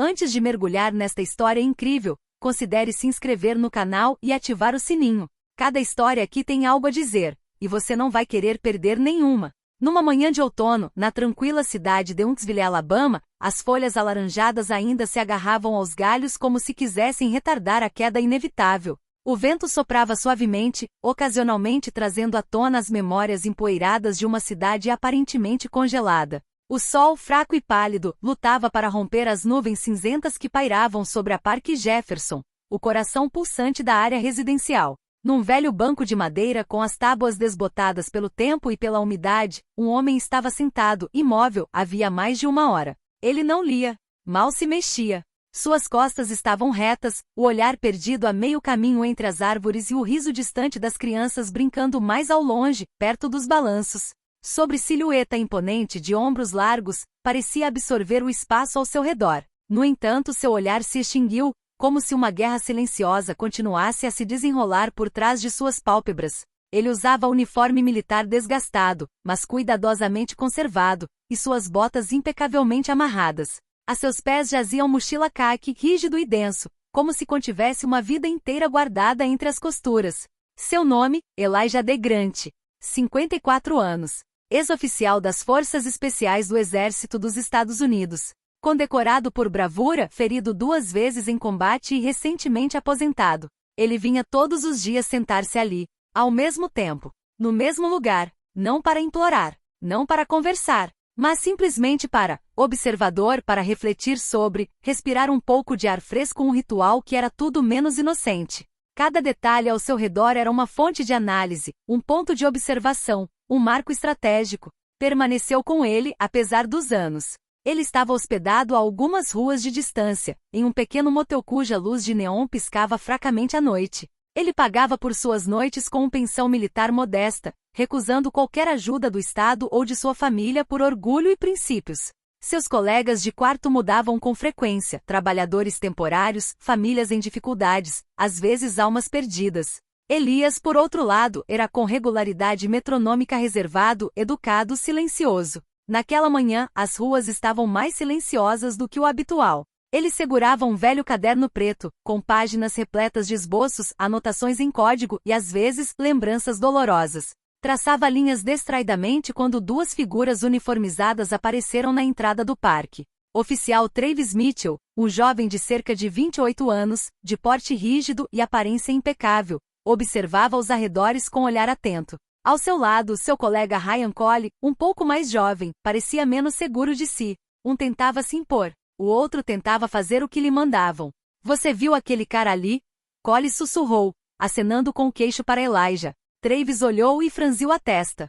Antes de mergulhar nesta história incrível, considere se inscrever no canal e ativar o sininho. Cada história aqui tem algo a dizer, e você não vai querer perder nenhuma. Numa manhã de outono, na tranquila cidade de Huntsville, Alabama, as folhas alaranjadas ainda se agarravam aos galhos como se quisessem retardar a queda inevitável. O vento soprava suavemente, ocasionalmente trazendo à tona as memórias empoeiradas de uma cidade aparentemente congelada. O sol, fraco e pálido, lutava para romper as nuvens cinzentas que pairavam sobre a Parque Jefferson, o coração pulsante da área residencial. Num velho banco de madeira com as tábuas desbotadas pelo tempo e pela umidade, um homem estava sentado, imóvel, havia mais de uma hora. Ele não lia, mal se mexia. Suas costas estavam retas, o olhar perdido a meio caminho entre as árvores e o riso distante das crianças brincando mais ao longe, perto dos balanços. Sobre silhueta imponente de ombros largos, parecia absorver o espaço ao seu redor. No entanto, seu olhar se extinguiu, como se uma guerra silenciosa continuasse a se desenrolar por trás de suas pálpebras. Ele usava uniforme militar desgastado, mas cuidadosamente conservado, e suas botas impecavelmente amarradas. A seus pés jazia uma mochila caqui, rígido e denso, como se contivesse uma vida inteira guardada entre as costuras. Seu nome, Elijah D. Grant. 54 anos. Ex-oficial das Forças Especiais do Exército dos Estados Unidos. Condecorado por bravura, ferido 2 vezes em combate e recentemente aposentado. Ele vinha todos os dias sentar-se ali, ao mesmo tempo, no mesmo lugar, não para implorar, não para conversar, mas simplesmente para, observador, para refletir sobre, respirar um pouco de ar fresco, um ritual que era tudo menos inocente. Cada detalhe ao seu redor era uma fonte de análise, um ponto de observação, um marco estratégico. Permaneceu com ele, apesar dos anos. Ele estava hospedado a algumas ruas de distância, em um pequeno motel cuja luz de neon piscava fracamente à noite. Ele pagava por suas noites com uma pensão militar modesta, recusando qualquer ajuda do Estado ou de sua família por orgulho e princípios. Seus colegas de quarto mudavam com frequência, trabalhadores temporários, famílias em dificuldades, às vezes almas perdidas. Elias, por outro lado, era com regularidade metronômica reservado, educado, silencioso. Naquela manhã, as ruas estavam mais silenciosas do que o habitual. Ele segurava um velho caderno preto, com páginas repletas de esboços, anotações em código e, às vezes, lembranças dolorosas. Traçava linhas distraidamente quando 2 figuras uniformizadas apareceram na entrada do parque. Oficial Travis Mitchell, um jovem de cerca de 28 anos, de porte rígido e aparência impecável, observava os arredores com olhar atento. Ao seu lado, seu colega Ryan Cole, um pouco mais jovem, parecia menos seguro de si. Um tentava se impor, o outro tentava fazer o que lhe mandavam. Você viu aquele cara ali? Cole sussurrou, acenando com o queixo para Elijah. Travis olhou e franziu a testa.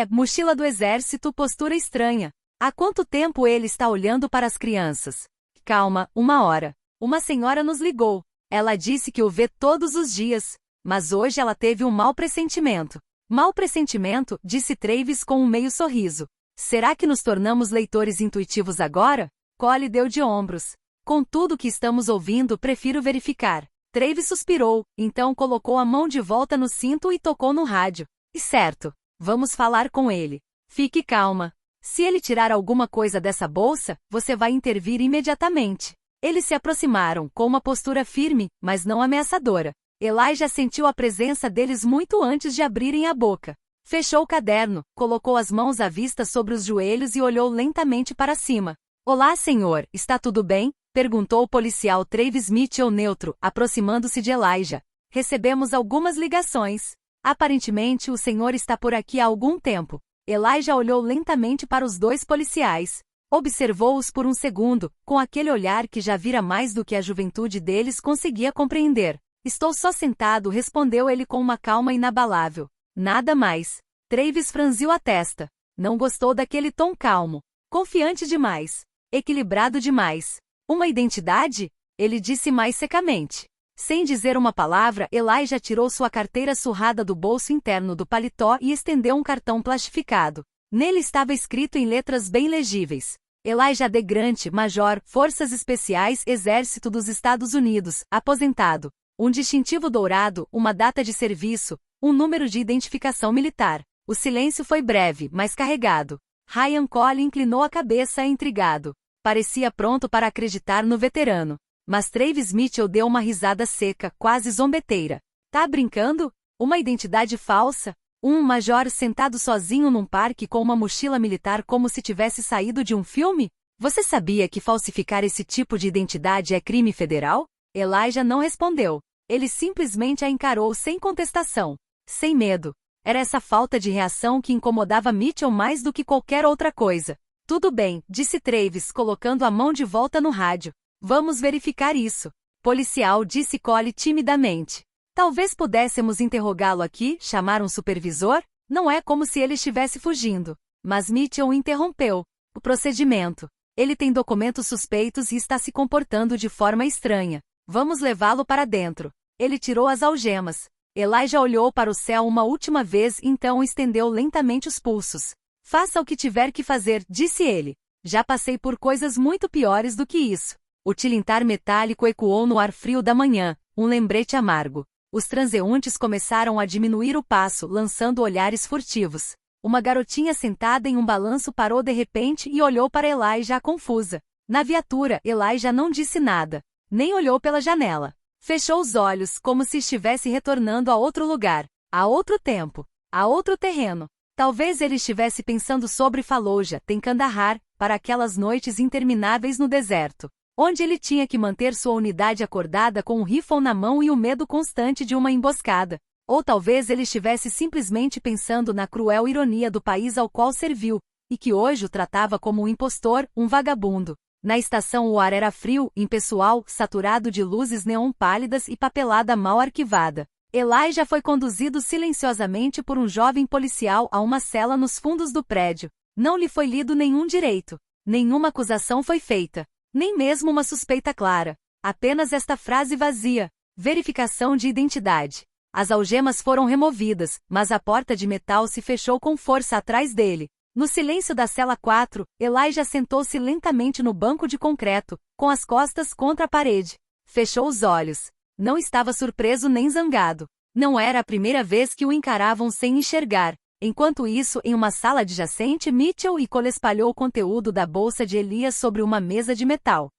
Mochila do exército, postura estranha. Há quanto tempo ele está olhando para as crianças? Calma, 1 hora. Uma senhora nos ligou. Ela disse que o vê todos os dias. Mas hoje ela teve um mau pressentimento. Mau pressentimento, disse Travis com um meio sorriso. Será que nos tornamos leitores intuitivos agora? Cole deu de ombros. Com tudo que estamos ouvindo, prefiro verificar. Travis suspirou, então colocou a mão de volta no cinto e tocou no rádio. E certo, vamos falar com ele. Fique calma. Se ele tirar alguma coisa dessa bolsa, você vai intervir imediatamente. Eles se aproximaram, com uma postura firme, mas não ameaçadora. Elijah sentiu a presença deles muito antes de abrirem a boca. Fechou o caderno, colocou as mãos à vista sobre os joelhos e olhou lentamente para cima. Olá, senhor, está tudo bem? Perguntou o policial Travis Mitchell neutro, aproximando-se de Elijah. Recebemos algumas ligações. Aparentemente o senhor está por aqui há algum tempo. Elijah olhou lentamente para os 2 policiais. Observou-os por um segundo, com aquele olhar que já vira mais do que a juventude deles conseguia compreender. Estou só sentado, respondeu ele com uma calma inabalável. Nada mais. Travis franziu a testa. Não gostou daquele tom calmo. Confiante demais. Equilibrado demais. Uma identidade? Ele disse mais secamente. Sem dizer uma palavra, Elijah tirou sua carteira surrada do bolso interno do paletó e estendeu um cartão plastificado. Nele estava escrito em letras bem legíveis. Elijah D. Grant, Major, Forças Especiais, Exército dos Estados Unidos, aposentado. Um distintivo dourado, uma data de serviço, um número de identificação militar. O silêncio foi breve, mas carregado. Ryan Cole inclinou a cabeça intrigado. Parecia pronto para acreditar no veterano. Mas Travis Mitchell deu uma risada seca, quase zombeteira. Tá brincando? Uma identidade falsa? Um major sentado sozinho num parque com uma mochila militar como se tivesse saído de um filme? Você sabia que falsificar esse tipo de identidade é crime federal? Elijah não respondeu. Ele simplesmente a encarou sem contestação. Sem medo. Era essa falta de reação que incomodava Mitchell mais do que qualquer outra coisa. Tudo bem, disse Travis, colocando a mão de volta no rádio. Vamos verificar isso. Policial, disse Cole timidamente. Talvez pudéssemos interrogá-lo aqui, chamar um supervisor? Não é como se ele estivesse fugindo. Mas Mitchell o interrompeu. O procedimento. Ele tem documentos suspeitos e está se comportando de forma estranha. Vamos levá-lo para dentro. Ele tirou as algemas. Elijah olhou para o céu uma última vez e então estendeu lentamente os pulsos. Faça o que tiver que fazer, disse ele. Já passei por coisas muito piores do que isso. O tilintar metálico ecoou no ar frio da manhã, um lembrete amargo. Os transeuntes começaram a diminuir o passo, lançando olhares furtivos. Uma garotinha sentada em um balanço parou de repente e olhou para Elijah confusa. Na viatura, Elijah não disse nada. Nem olhou pela janela. Fechou os olhos, como se estivesse retornando a outro lugar, a outro tempo, a outro terreno. Talvez ele estivesse pensando sobre Fallujah, em Kandahar, para aquelas noites intermináveis no deserto, onde ele tinha que manter sua unidade acordada com um rifle na mão e o medo constante de uma emboscada. Ou talvez ele estivesse simplesmente pensando na cruel ironia do país ao qual serviu, e que hoje o tratava como um impostor, um vagabundo. Na estação o ar era frio, impessoal, saturado de luzes neon pálidas e papelada mal arquivada. Elijah foi conduzido silenciosamente por um jovem policial a uma cela nos fundos do prédio. Não lhe foi lido nenhum direito. Nenhuma acusação foi feita. Nem mesmo uma suspeita clara. Apenas esta frase vazia. Verificação de identidade. As algemas foram removidas, mas a porta de metal se fechou com força atrás dele. No silêncio da cela 4, Elijah sentou-se lentamente no banco de concreto, com as costas contra a parede. Fechou os olhos. Não estava surpreso nem zangado. Não era a primeira vez que o encaravam sem enxergar. Enquanto isso, em uma sala adjacente, Mitchell e Cole espalhou o conteúdo da bolsa de Elias sobre uma mesa de metal.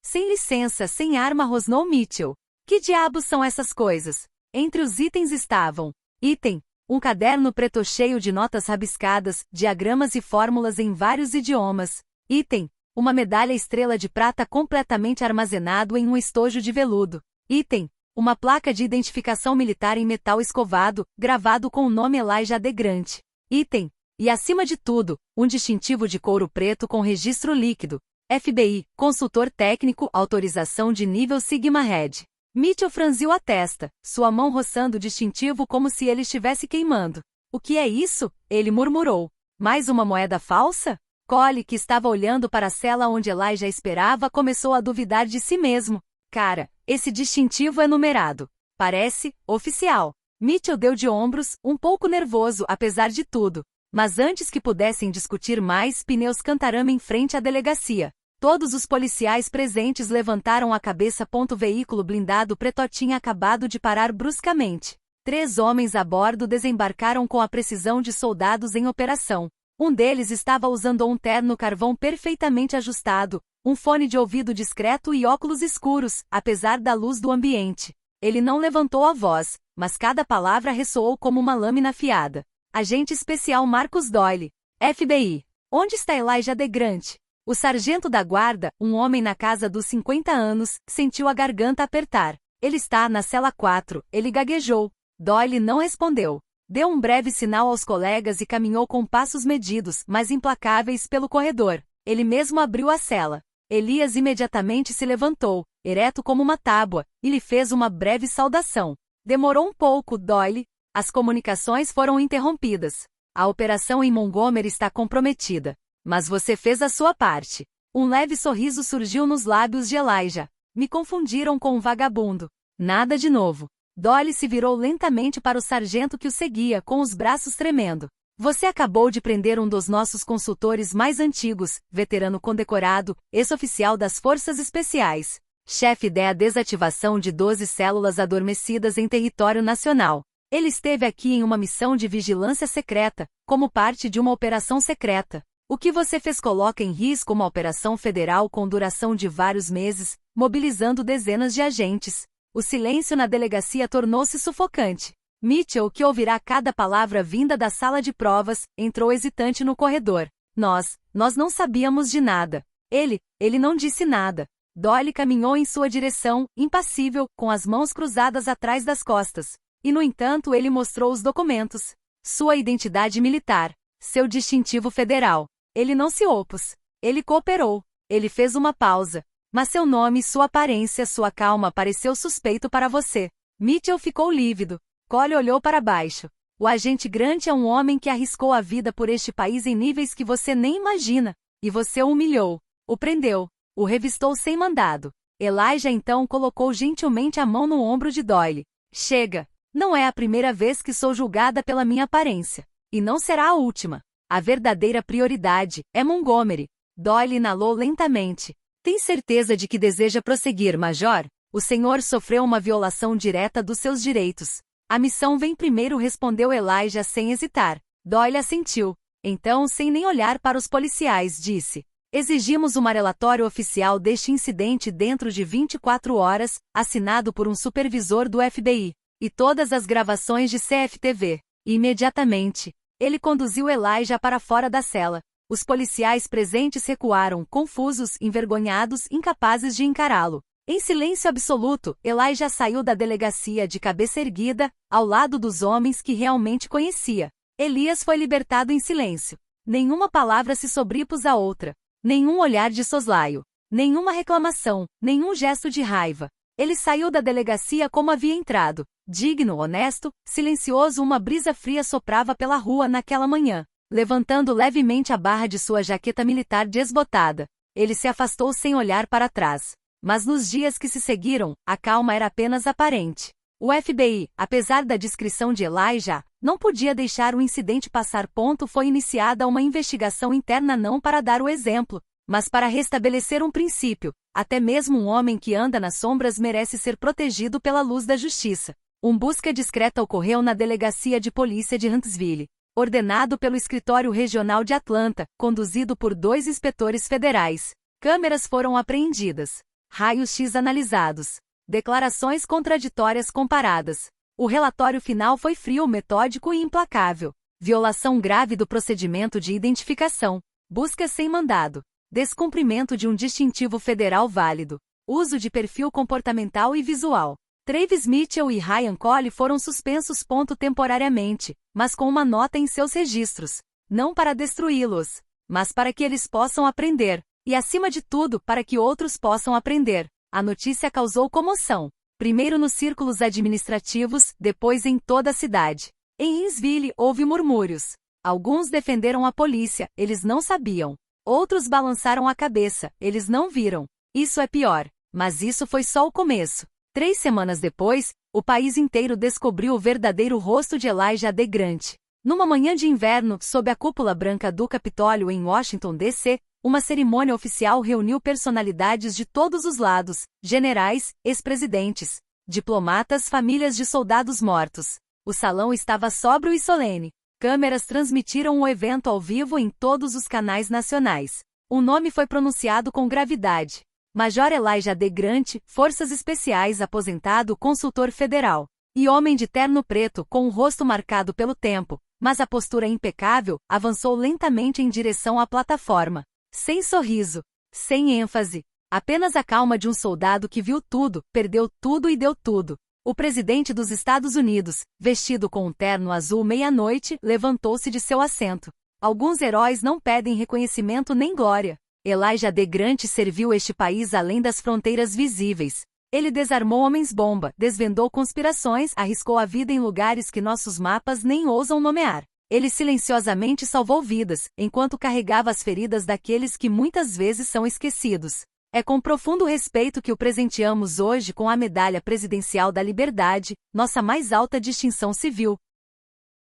Sem licença, sem arma, rosnou Mitchell. Que diabos são essas coisas? Entre os itens estavam: item, um caderno preto cheio de notas rabiscadas, diagramas e fórmulas em vários idiomas. Item, uma medalha estrela de prata completamente armazenado em um estojo de veludo. Item, uma placa de identificação militar em metal escovado, gravado com o nome Elijah de Grant. Item, e acima de tudo, um distintivo de couro preto com registro líquido. FBI, consultor técnico, autorização de nível Sigma Red. Mitchell franziu a testa, sua mão roçando o distintivo como se ele estivesse queimando. O que é isso? Ele murmurou. Mais uma moeda falsa? Cole, que estava olhando para a cela onde Elijah esperava, começou a duvidar de si mesmo. Cara, esse distintivo é numerado. Parece oficial. Mitchell deu de ombros, um pouco nervoso apesar de tudo. Mas antes que pudessem discutir mais, pneus cantaram em frente à delegacia. Todos os policiais presentes levantaram a cabeça. O veículo blindado preto tinha acabado de parar bruscamente. 3 homens a bordo desembarcaram com a precisão de soldados em operação. Um deles estava usando um terno carvão perfeitamente ajustado, um fone de ouvido discreto e óculos escuros, apesar da luz do ambiente. Ele não levantou a voz, mas cada palavra ressoou como uma lâmina afiada. Agente especial Marcus Doyle. FBI. Onde está Elijah de Grant? O sargento da guarda, um homem na casa dos 50 anos, sentiu a garganta apertar. Ele está na cela 4, ele gaguejou. Doyle não respondeu. Deu um breve sinal aos colegas e caminhou com passos medidos, mas implacáveis pelo corredor. Ele mesmo abriu a cela. Elias imediatamente se levantou, ereto como uma tábua, e lhe fez uma breve saudação. Demorou um pouco, Doyle. As comunicações foram interrompidas. A operação em Montgomery está comprometida. Mas você fez a sua parte. Um leve sorriso surgiu nos lábios de Elijah. Me confundiram com um vagabundo. Nada de novo. Doyle se virou lentamente para o sargento que o seguia, com os braços tremendo. Você acabou de prender um dos nossos consultores mais antigos, veterano condecorado, ex-oficial das Forças Especiais. Chefe da desativação de 12 células adormecidas em território nacional. Ele esteve aqui em uma missão de vigilância secreta, como parte de uma operação secreta. O que você fez coloca em risco uma operação federal com duração de vários meses, mobilizando dezenas de agentes. O silêncio na delegacia tornou-se sufocante. Mitchell, que ouvirá cada palavra vinda da sala de provas, entrou hesitante no corredor. Nós não sabíamos de nada. Ele não disse nada. Doyle caminhou em sua direção, impassível, com as mãos cruzadas atrás das costas. E no entanto ele mostrou os documentos. Sua identidade militar. Seu distintivo federal. Ele não se opôs. Ele cooperou. Ele fez uma pausa. Mas seu nome, sua aparência, sua calma pareceu suspeito para você. Mitchell ficou lívido. Cole olhou para baixo. O agente Grant é um homem que arriscou a vida por este país em níveis que você nem imagina. E você o humilhou. O prendeu. O revistou sem mandado. Elijah então colocou gentilmente a mão no ombro de Doyle. Chega. Não é a primeira vez que sou julgada pela minha aparência. E não será a última. A verdadeira prioridade é Montgomery. Doyle inalou lentamente. Tem certeza de que deseja prosseguir, Major? O senhor sofreu uma violação direta dos seus direitos. A missão vem primeiro, respondeu Elijah sem hesitar. Doyle assentiu. Então, sem nem olhar para os policiais, disse. Exigimos um relatório oficial deste incidente dentro de 24 horas, assinado por um supervisor do FBI. E todas as gravações de CFTV. Imediatamente. Ele conduziu Elijah para fora da cela. Os policiais presentes recuaram, confusos, envergonhados, incapazes de encará-lo. Em silêncio absoluto, Elijah saiu da delegacia de cabeça erguida, ao lado dos homens que realmente conhecia. Elias foi libertado em silêncio. Nenhuma palavra se sobrepôs à outra. Nenhum olhar de soslaio. Nenhuma reclamação, nenhum gesto de raiva. Ele saiu da delegacia como havia entrado. Digno, honesto, silencioso. Uma brisa fria soprava pela rua naquela manhã, levantando levemente a barra de sua jaqueta militar desbotada. Ele se afastou sem olhar para trás. Mas nos dias que se seguiram, a calma era apenas aparente. O FBI, apesar da discrição de Elijah, não podia deixar o incidente passar. Foi iniciada uma investigação interna não para dar o exemplo, mas para restabelecer um princípio. Até mesmo um homem que anda nas sombras merece ser protegido pela luz da justiça. Uma busca discreta ocorreu na delegacia de polícia de Huntsville, ordenado pelo escritório regional de Atlanta, conduzido por 2 inspetores federais. Câmeras foram apreendidas. Raios-X analisados. Declarações contraditórias comparadas. O relatório final foi frio, metódico e implacável. Violação grave do procedimento de identificação. Busca sem mandado. Descumprimento de um distintivo federal válido. Uso de perfil comportamental e visual. Travis Mitchell e Ryan Cole foram suspensos temporariamente, mas com uma nota em seus registros. Não para destruí-los, mas para que eles possam aprender. E acima de tudo, para que outros possam aprender. A notícia causou comoção. Primeiro nos círculos administrativos, depois em toda a cidade. Em Huntsville houve murmúrios. Alguns defenderam a polícia, eles não sabiam. Outros balançaram a cabeça, eles não viram. Isso é pior. Mas isso foi só o começo. 3 semanas depois, o país inteiro descobriu o verdadeiro rosto de Elijah D. Grant. Numa manhã de inverno, sob a cúpula branca do Capitólio em Washington, D.C., uma cerimônia oficial reuniu personalidades de todos os lados, generais, ex-presidentes, diplomatas, famílias de soldados mortos. O salão estava sóbrio e solene. Câmeras transmitiram o evento ao vivo em todos os canais nacionais. O nome foi pronunciado com gravidade. Major Elijah D. Grant, Forças Especiais, aposentado, consultor federal. E homem de terno preto, com o rosto marcado pelo tempo, mas a postura impecável, avançou lentamente em direção à plataforma. Sem sorriso, sem ênfase, apenas a calma de um soldado que viu tudo, perdeu tudo e deu tudo. O presidente dos Estados Unidos, vestido com um terno azul meia-noite, levantou-se de seu assento. Alguns heróis não pedem reconhecimento nem glória. Elijah D. Grant serviu este país além das fronteiras visíveis. Ele desarmou homens-bomba, desvendou conspirações, arriscou a vida em lugares que nossos mapas nem ousam nomear. Ele silenciosamente salvou vidas, enquanto carregava as feridas daqueles que muitas vezes são esquecidos. É com profundo respeito que o presenteamos hoje com a Medalha Presidencial da Liberdade, nossa mais alta distinção civil.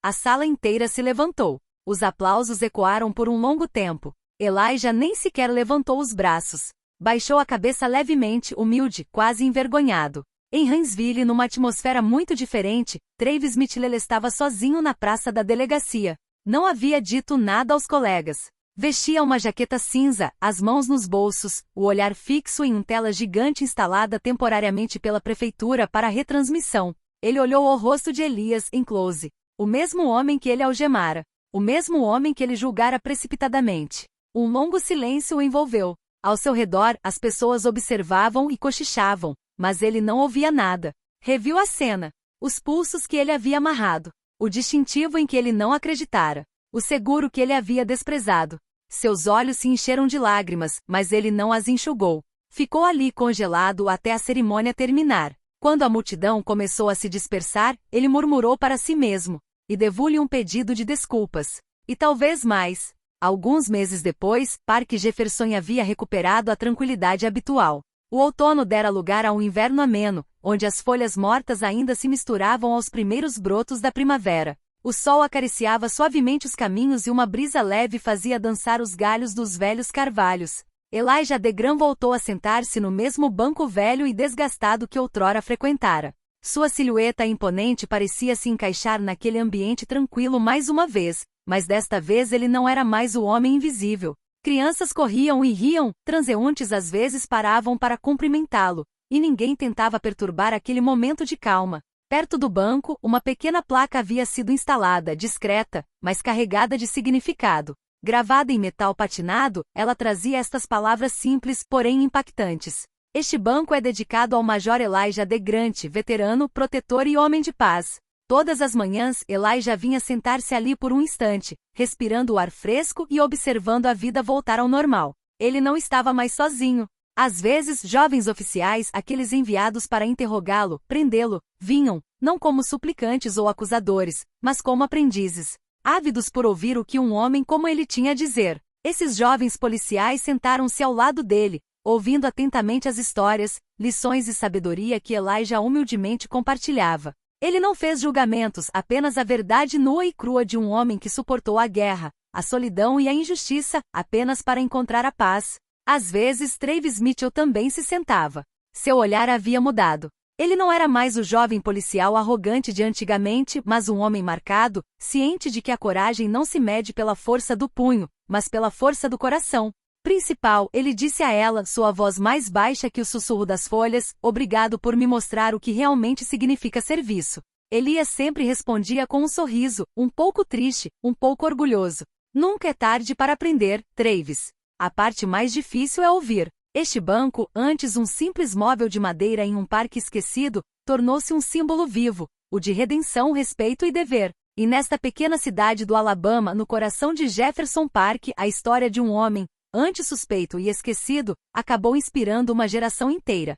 A sala inteira se levantou. Os aplausos ecoaram por um longo tempo. Elijah nem sequer levantou os braços. Baixou a cabeça levemente, humilde, quase envergonhado. Em Huntsville, numa atmosfera muito diferente, Travis Mitchell estava sozinho na praça da delegacia. Não havia dito nada aos colegas. Vestia uma jaqueta cinza, as mãos nos bolsos, o olhar fixo em uma tela gigante instalada temporariamente pela prefeitura para a retransmissão. Ele olhou o rosto de Elias em close. O mesmo homem que ele algemara. O mesmo homem que ele julgara precipitadamente. Um longo silêncio o envolveu. Ao seu redor, as pessoas observavam e cochichavam, mas ele não ouvia nada. Reviu a cena. Os pulsos que ele havia amarrado. O distintivo em que ele não acreditara. O seguro que ele havia desprezado. Seus olhos se encheram de lágrimas, mas ele não as enxugou. Ficou ali congelado até a cerimônia terminar. Quando a multidão começou a se dispersar, ele murmurou para si mesmo. E devo-lhe um pedido de desculpas. E talvez mais. Alguns meses depois, Parque Jefferson havia recuperado a tranquilidade habitual. O outono dera lugar a um inverno ameno, onde as folhas mortas ainda se misturavam aos primeiros brotos da primavera. O sol acariciava suavemente os caminhos e uma brisa leve fazia dançar os galhos dos velhos carvalhos. Elijah Degram voltou a sentar-se no mesmo banco velho e desgastado que outrora frequentara. Sua silhueta imponente parecia se encaixar naquele ambiente tranquilo mais uma vez, mas desta vez ele não era mais o homem invisível. Crianças corriam e riam, transeuntes às vezes paravam para cumprimentá-lo, e ninguém tentava perturbar aquele momento de calma. Perto do banco, uma pequena placa havia sido instalada, discreta, mas carregada de significado. Gravada em metal patinado, ela trazia estas palavras simples, porém impactantes. Este banco é dedicado ao Major Elijah Degram, veterano, protetor e homem de paz. Todas as manhãs, Elijah vinha sentar-se ali por um instante, respirando o ar fresco e observando a vida voltar ao normal. Ele não estava mais sozinho. Às vezes, jovens oficiais, aqueles enviados para interrogá-lo, prendê-lo, vinham, não como suplicantes ou acusadores, mas como aprendizes, ávidos por ouvir o que um homem como ele tinha a dizer. Esses jovens policiais sentaram-se ao lado dele, ouvindo atentamente as histórias, lições e sabedoria que Elijah humildemente compartilhava. Ele não fez julgamentos, apenas a verdade nua e crua de um homem que suportou a guerra, a solidão e a injustiça, apenas para encontrar a paz. Às vezes Travis Mitchell também se sentava. Seu olhar havia mudado. Ele não era mais o jovem policial arrogante de antigamente, mas um homem marcado, ciente de que a coragem não se mede pela força do punho, mas pela força do coração. Principal, ele disse a ela, sua voz mais baixa que o sussurro das folhas, obrigado por me mostrar o que realmente significa serviço. Elias sempre respondia com um sorriso, um pouco triste, um pouco orgulhoso. Nunca é tarde para aprender, Travis. A parte mais difícil é ouvir. Este banco, antes um simples móvel de madeira em um parque esquecido, tornou-se um símbolo vivo, o de redenção, respeito e dever. E nesta pequena cidade do Alabama, no coração de Jefferson Park, a história de um homem, antes suspeito e esquecido, acabou inspirando uma geração inteira.